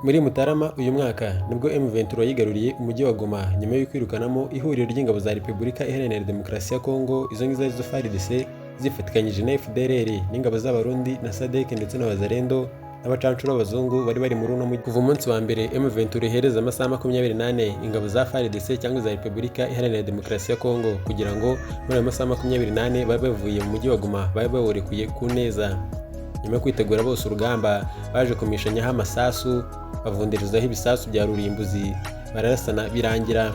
Muri Mutarama uyu mwaka nibwo M23 yigaruriye umujyi wa Goma nyuma yo kwirukanamo ihuriro ry'ingabo za Repubulika Iharanira Demokarasi ya Kongo, izo ngizo arizo FARDC zifatikanyije na FDLR n'ingabo z'Abarundi na SADC ndetse na Wazalendo n'abacancuro b'abazungu bari muri uno mujyi. Kuva umunsi wa mbere M23 ihereza amasaha 28 ingabo za FARDC cyangwa za Repubulika Iharanira Demokarasi ya Kongo kugira ngo muri ayo masaha 28 babe bavuye mu mujyi wa Goma babe bawurekuye ku neza. Nyuma yo kwitegura bose urugamba baje kumishanyaho amasasu, bavundirizaho ibisasu bya rurimbuzi, bararasana birangira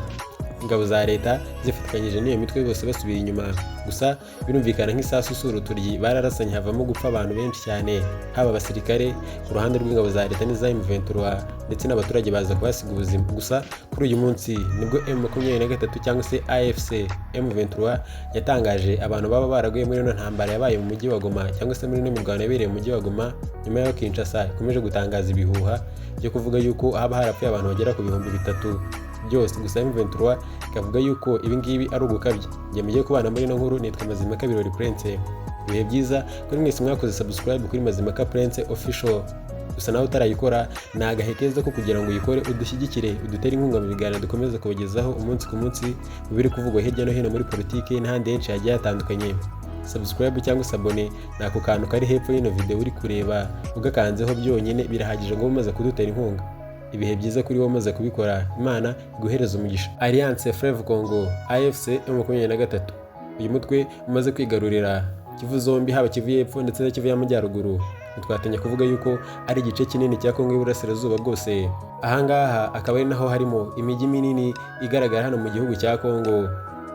ingabo za leta zifatikanyije n'iyo mitwe bose basubira inyuma. Gusa birumvikana nk'isasu s'uruturyi bararasanye havamo gupfa abantu benshi cyane, haba abasirikare ku ruhande rw'ingabo za leta n'iza M23 ndetse n'abaturage baza kuhasiga ubuzima. Gusa kuri uyu munsi nibwo M23 cyangwa se AFC M23 yatangaje abantu baba baraguye muri ino ntambara yabaye mu mujyi wa Goma cyangwa se muri ino mirwano yabereye mu mujyi wa Goma, nyuma y'aho Kinshasa ikomeje gutangaza ibihuha byo kuvuga yuko haba harapfuye abantu bagera ku bihumbi 3 byose. Gusa M23 ikavuga yuko ibi ngibi ari ugukabya. Njye mugiye kubana muri ino nkuru, nitwa Mazimhaka Birori Prince. Ibihe byiza kuri mwese mwakoze subscribe kuri Mazimhaka Prince official. Gusa nawe utarayikora ni agahe keza ko kugira ngo uyikore, udushyigikire, udutere inkunga mu biganiro dukomeza kubagezaho umunsi ku munsi mu biri kuvugwa hirya no hino muri politiki n'ahandi henshi hagiye hatandukanye. Subscribe cyangwa se abone ni ako kantu kari hepfo y'ino video uri kureba, ugakanzeho byonyine birahagije ngo umaze kudutera inkunga. Ibihe byiza kuri wowe umaze kubikora, Imana iguhereza umugisha. Alliance Fleuve Congo AFC M23 uyu mutwe umaze kwigarurira Kivu zombi, haba Kivu y'Epfo ndetse na Kivu y'Amajyaruguru. Twatanya kuvuga yuko ari igice kinini cya Kongo y'Uburasirazuba bwose. Ahangaha akaba ari naho harimo imijyi minini igaragara hano mu gihugu cya Kongo.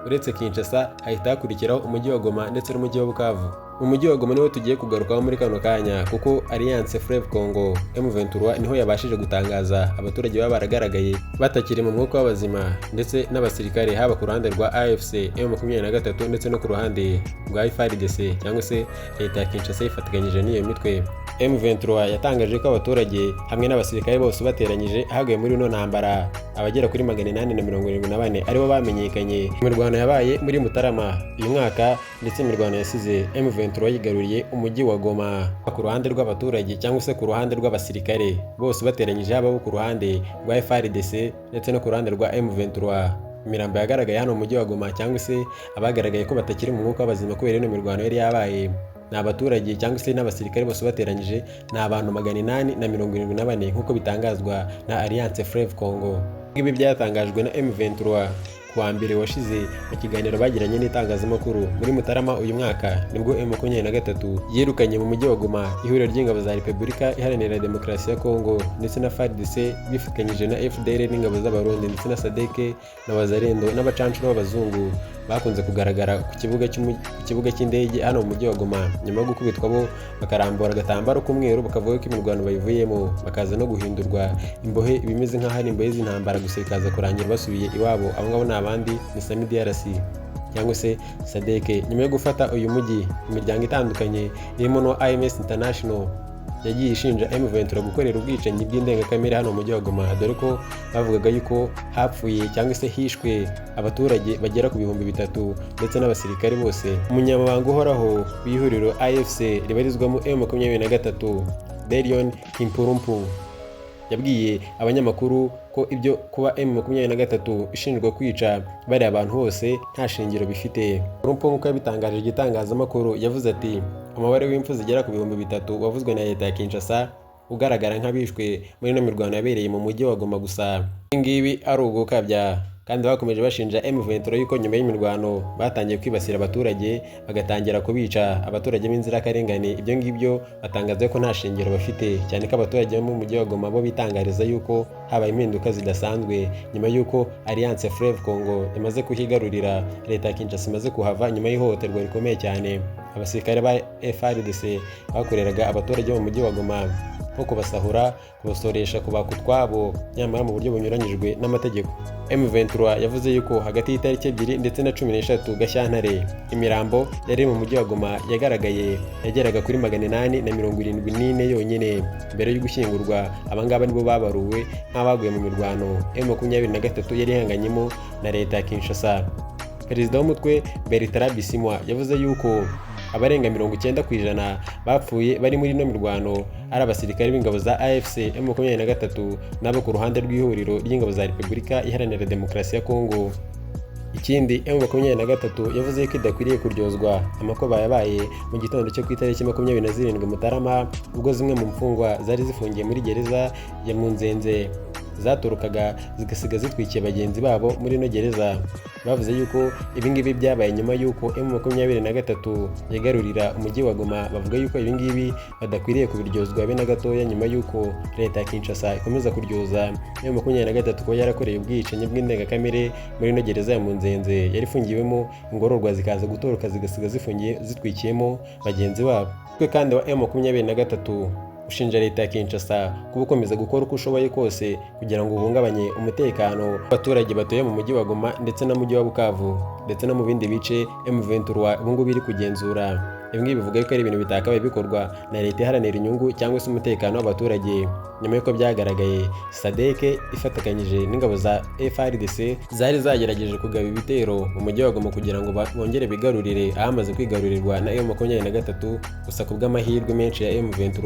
Uretse Kinshasa hahita hakurikiraho umujyi wa Goma ndetse n'umujyi wa Bukavu. Umujyi wa Goma niwo tugiye kugarukaho muri kano kanya, kuko Alliance Fleuve Congo M23 niho yabashije gutangaza abaturage baba baragaragaye batakiri mu mwuka w'abazima, ndetse n'abasirikare haba ku ruhande rwa AFC M23 ndetse no ku ruhande rwa FARDC cyangwa se leta ya Kinshasa ifatikanyije n'iyo mitwe. M23 yatangaje ko abaturage hamwe n'abasirikare bose bateranyije haguye muri ino ntambara abagera kuri 874 aribo bamenyekanye. Imirwano yabaye muri Mutarama uyu mwaka ndetse imirwano yasize M23 yigaruriye umujyi wa Goma. Ku ruhande rw'abaturage cyangwa se ku ruhande rw'abasirikare bose bateranyije, haba ku ruhande rwa FARDC ndetse no ku ruhande rwa M23, imirambo yagaragaye hano mu mujyi wa Goma cyangwa se abagaragaye ko batakiri mu mwuka w'abazima kubera ino mirwano yari yabaye ni abaturage cyangwa se n'abasirikare bose bateranyije ni abantu 874 nk'uko bitangazwa na Alliance Fleuve Congo. Ibi byatangajwe na M23 kuwa mbere washize mu kiganiro bagiranye n'itangazamakuru. Muri Mutarama uyu mwaka nibwo M23 yirukanye mu mujyi wa Goma ihuriro ry'ingabo za Repubulika Iharanira Demokarasi ya Kongo ndetse na FARDC bifatikanyije na FDLR n'ingabo z'Abarundi ndetse na SADC na Wazalendo n'abacancuro b'abazungu bakunze kugaragara ku kibuga cy'indege hano mu mujyi wa Goma. Nyuma yo gukubitwa bo bakarambura agatambaro k'umweru bakavuga ko imirwano bayivuyemo, bakaza no guhindurwa imbohe bimeze nk'aho ari imbohe z'intambara, gusa ikaza kurangira basubiye iwabo. Abo ngabo ni abandi ni Sami DRC cyangwa se SADC. Nyuma yo gufata uyu mujyi, imiryango itandukanye irimo no AMS International yagiye ishinja M23 gukorera ubwicanyi bw'indengakamere hano mu mujyi wa Goma, dore ko bavugaga yuko hapfuye cyangwa se hishwe abaturage bagera ku bihumbi 3 ndetse n'abasirikare bose. Umunyamabanga uhoraho w'ihuriro AFC ribarizwamo M23 Derion Kimpurumpu yabwiye abanyamakuru ko ibyo kuba M23 ishinjwa kwica bari abantu hose nta shingiro bifite. Rumpo nk'uko yabitangaje igitangazamakuru yavuze ati umubare w'impfu zigera ku bihumbi 3 wavuzwe na leta ya Kinshasa ugaragara nk'abishwe muri ino mirwano yabereye mu mujyi wa Goma. Gusa ngibi ari ugukabya, kandi bakomeje bashinja M23 yuko nyuma y'imirwano batangiye kwibasira abaturage bagatangira kubica abaturage b'inzirakarengane. Ibyo ngibyo batangaza ko nta shingiro bafite, cyane ko abaturage bo mu mujyi wa Goma bo bitangariza yuko habaye impinduka zidasanzwe nyuma yuko Alliance Fleuve Congo imaze kuhigarurira, leta ya Kinshasa imaze kuhava nyuma y'ihohoterwa rikomeye cyane abasirikare ba FARDC bakoreraga abaturage bo mu mujyi wa Goma, nko kubasahura, kubasoresha, kubaka utwabo nyamara mu buryo bunyuranyijwe n'amategeko. M23 yavuze yuko hagati y'itariki 2 ndetse na 16 Gashyantare imirambo yari mu mujyi wa Goma yagaragaye yageraga kuri 874 yonyine. Mbere yo gushyingurwa abangaba nibo babaruwe nk'abaguye mu mirwano M23 yari ihanganyemo na leta ya Kinshasa. perezida w'umutwe Bertrand Bisimwa yavuze yuko abarenga 90% bapfuye bari muri ino mirwano ari abasirikare b'ingabo za AFC M23 n'abo ku ruhande rw'ihuriro ry'ingabo za Repubulika Iharanira Demokarasi ya Kongo. Ikindi M23 yavuze ko idakwiriye kuryozwa amakoba yabaye mu gitondo cyo ku itariki 27 Mutarama ubwo zimwe mu mfungwa zari zifungiye muri gereza ya Munzenze zaturukaga zigasiga zitwikiye bagenzi babo muri ino gereza. Bavuze yuko ibingibi byabaye nyuma yuko M23 yagarurira umujyi wa Goma. Bavuga yuko ibingibi badakwiriye kubiryozwa be na gatoya nyuma yuko leta ya Kinshasa ikomeza kuryoza M23 ko yarakoreye ubwicanyi bw'indengakamere muri ino gereza ya Munzenze yari ifungiwemo ingororwa zikaza gutoroka zigasiga zifungiye zitwikiyemo bagenzi babo. Twe kandi wa M23 ushinja leta ya Kinshasa kuba ukomeza gukora uko ushoboye kose kugira ngo uhungabanye umutekano w'abaturage batuye mu mujyi wa Goma ndetse no mu mujyi wa Bukavu ndetse no mu bindi bice M23 ubungubu biri kugenzura. Ibi bivuga ko ari ibintu bitakabaye bikorwa na leta iharanira inyungu cyangwa se umutekano w'abaturage, nyuma y'uko byagaragaye SADC ifatikanyije n'ingabo za FARDC zari zagerageje kugaba ibitero mu mujyi wa Goma kugira ngo bongere bigarurire ahamaze kwigarurirwa na M23. Gusa ku bw'amahirwe menshi ya M23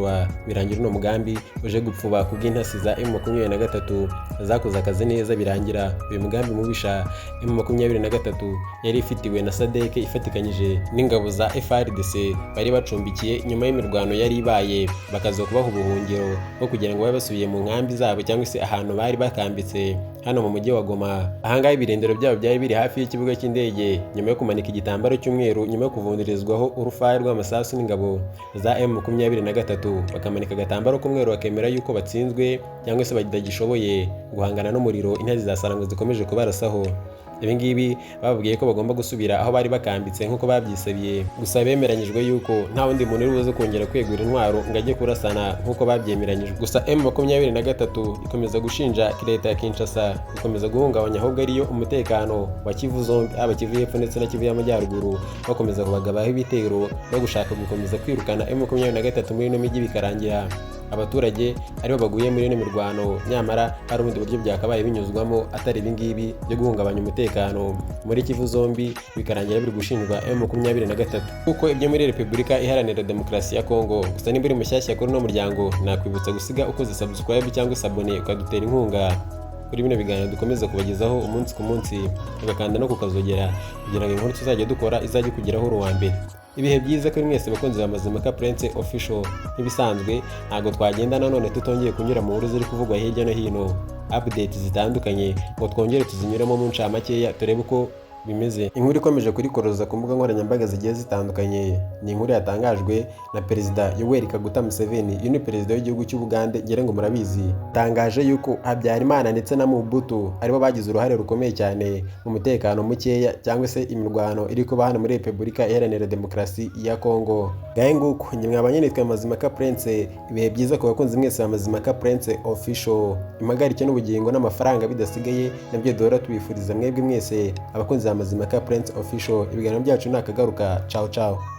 birangira uno mugambi uje gupfuba ku bw'intasi za M23 zakoze akazi neza birangira uyu mugambi mubisha M23 yari ifitiwe na SADC ifatikanyije n'ingabo za FARDC bari bacumbikiye nyuma y'imirwano yari ibaye, bakaza kubaha ubuhungiro bwo kugira ngo babe basubiye mu nkambi zabo cyangwa se ahantu bari bakambitse hano mu mujyi wa Goma. Ahangaha ibirindiro byabo byari biri hafi y'ikibuga cy'indege nyuma yo kumanika igitambaro cy'umweru nyuma yo kuvundirizwaho urufaya rw'amasasu n'ingabo za M23 bakamanika agatambaro k'umweru bakemera yuko batsinzwe cyangwa se badagishoboye guhangana n'umuriro intare za Sarangwe zikomeje kubarasaho. Ibingibi bababwiye ko bagomba gusubira aho bari bakambitse nk'uko babyisabiye, gusa bemeranyijwe yuko nta wundi muntu uri buze kongera kwegura intwaro ngo ajye kurasana nk'uko babyemeranyijwe. Gusa M23 ikomeza gushinja leta ya Kinshasa gukomeza guhungabanya ahubwo ariyo umutekano wa Kivu zombi, aba Kivu y'Epfo ndetse na Kivu y'Amajyaruguru, bakomeza kubagabaho ibitero no gushaka gukomeza kwirukana M23 muri ino mijyi bikarangira abaturage aribo baguye muri ino mirwano, nyamara hari ubundi buryo byakabaye binyuzwamo atari ibingibi byo guhungabanya umutekano muri Kivu zombi bikarangira biri gushinjwa M23 kuko ibyo muri Repubulika Iharanira Demokarasi ya Kongo. Gusa nimba uri mushyashya kuri uno muryango nakwibutsa gusiga ukoze subscribe cyangwa sabone ukadutera inkunga kuri bino biganiro dukomeza kubagezaho umunsi ku munsi, ugakanda no kukazogera kugira ngo inkuru tuzajya dukora izajye kugeraho uwa mbere. Ibihe byiza kuri mwese bakunzi ba Mazimhaka Prince Official. Nk'ibisanzwe ntabwo twagenda nanone tutongeye kunyura mu nkuru ziri kuvugwa hirya no hino, updates zitandukanye ngo twongere tuzinyuremo mu ncamakeya turebe uko bimeze. Inkuru ikomeje kurikoroza ku mbuga nkoranyambaga zigiye zitandukanye ni inkuru yatangajwe na Perezida Yoweri Kaguta Museveni, uyu ni perezida w'igihugu cy'u Bugande, ngere ngo murabizi. Tangaje yuko Habyarimana ndetse na Mobutu aribo bagize uruhare rukomeye cyane mu mutekano mukeya cyangwa se imirwano iri kuba hano muri Repubulika Iharanira Demokarasi ya Kongo. Gahe nguko njye mwabanye nitwe Mazimhaka Prince. Ibihe byiza ku bakunzi mwese ba Mazimhaka Prince Official. Impagarike n'ubugingo n'amafaranga bidasigaye nabyo duhora tubifuriza mwebwe mwese abakunzi ba Mazimhaka Prince Official. Ibiganiro byacu nakagaruka. Ciao ciao.